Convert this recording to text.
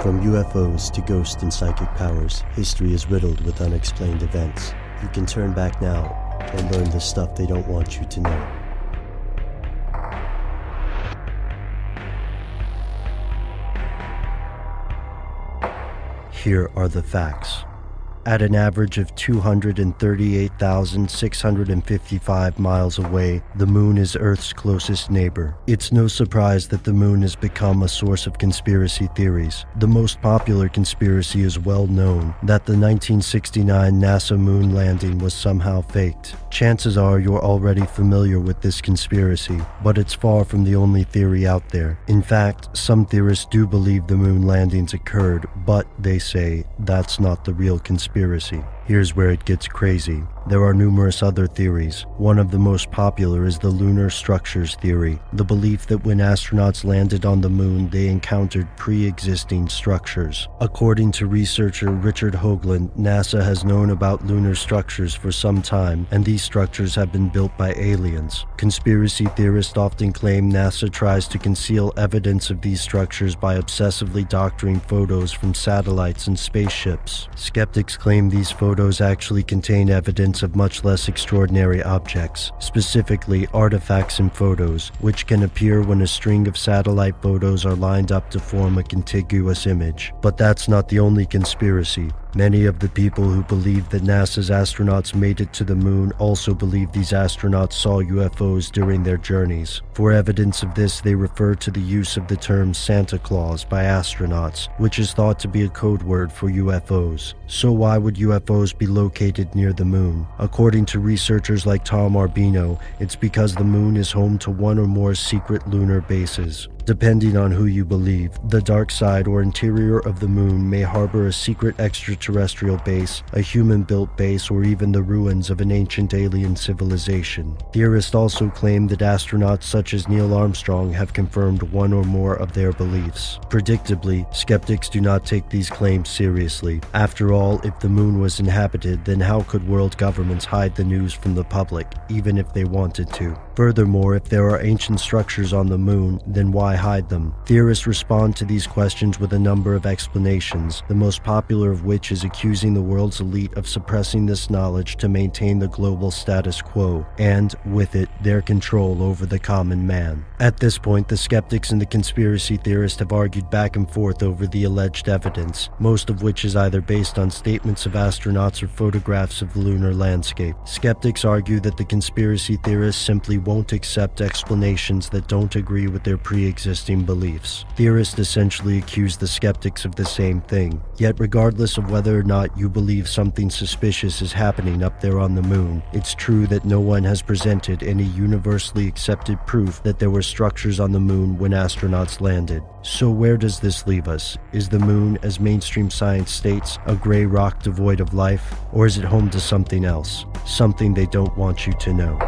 From UFOs to ghost and psychic powers, history is riddled with unexplained events. You can turn back now and learn the stuff they don't want you to know. Here are the facts. At an average of 238,655 miles away, the moon is Earth's closest neighbor. It's no surprise that the moon has become a source of conspiracy theories. The most popular conspiracy is well known, that the 1969 NASA moon landing was somehow faked. Chances are you're already familiar with this conspiracy, but it's far from the only theory out there. In fact, some theorists do believe the moon landings occurred, but they say that's not the real conspiracy. Here's where it gets crazy. There are numerous other theories. One of the most popular is the lunar structures theory, the belief that when astronauts landed on the moon, they encountered pre-existing structures. According to researcher Richard Hoagland, NASA has known about lunar structures for some time, and these structures have been built by aliens. Conspiracy theorists often claim NASA tries to conceal evidence of these structures by obsessively doctoring photos from satellites and spaceships. Skeptics claim these photos actually contain evidence of much less extraordinary objects, specifically artifacts and photos, which can appear when a string of satellite photos are lined up to form a contiguous image. But that's not the only conspiracy. Many of the people who believe that NASA's astronauts made it to the moon also believe these astronauts saw UFOs during their journeys. For evidence of this, they refer to the use of the term Santa Claus by astronauts, which is thought to be a code word for UFOs. So why would UFOs be located near the moon? According to researchers like Tom Arbino, it's because the moon is home to one or more secret lunar bases. Depending on who you believe, the dark side or interior of the moon may harbor a secret extraterrestrial base, a human-built base, or even the ruins of an ancient alien civilization. Theorists also claim that astronauts such as Neil Armstrong have confirmed one or more of their beliefs. Predictably, skeptics do not take these claims seriously. After all, if the moon was inhabited, then how could world governments hide the news from the public, even if they wanted to? Furthermore, if there are ancient structures on the moon, then why hide them? Theorists respond to these questions with a number of explanations, the most popular of which is accusing the world's elite of suppressing this knowledge to maintain the global status quo, and, with it, their control over the common man. At this point, the skeptics and the conspiracy theorists have argued back and forth over the alleged evidence, most of which is either based on statements of astronauts or photographs of the lunar landscape. Skeptics argue that the conspiracy theorists simply won't accept explanations that don't agree with their pre-existing beliefs. Theorists essentially accuse the skeptics of the same thing. Yet regardless of whether or not you believe something suspicious is happening up there on the moon, it's true that no one has presented any universally accepted proof that there were structures on the moon when astronauts landed. So where does this leave us? Is the moon, as mainstream science states, a gray rock devoid of life? Or is it home to something else? Something they don't want you to know?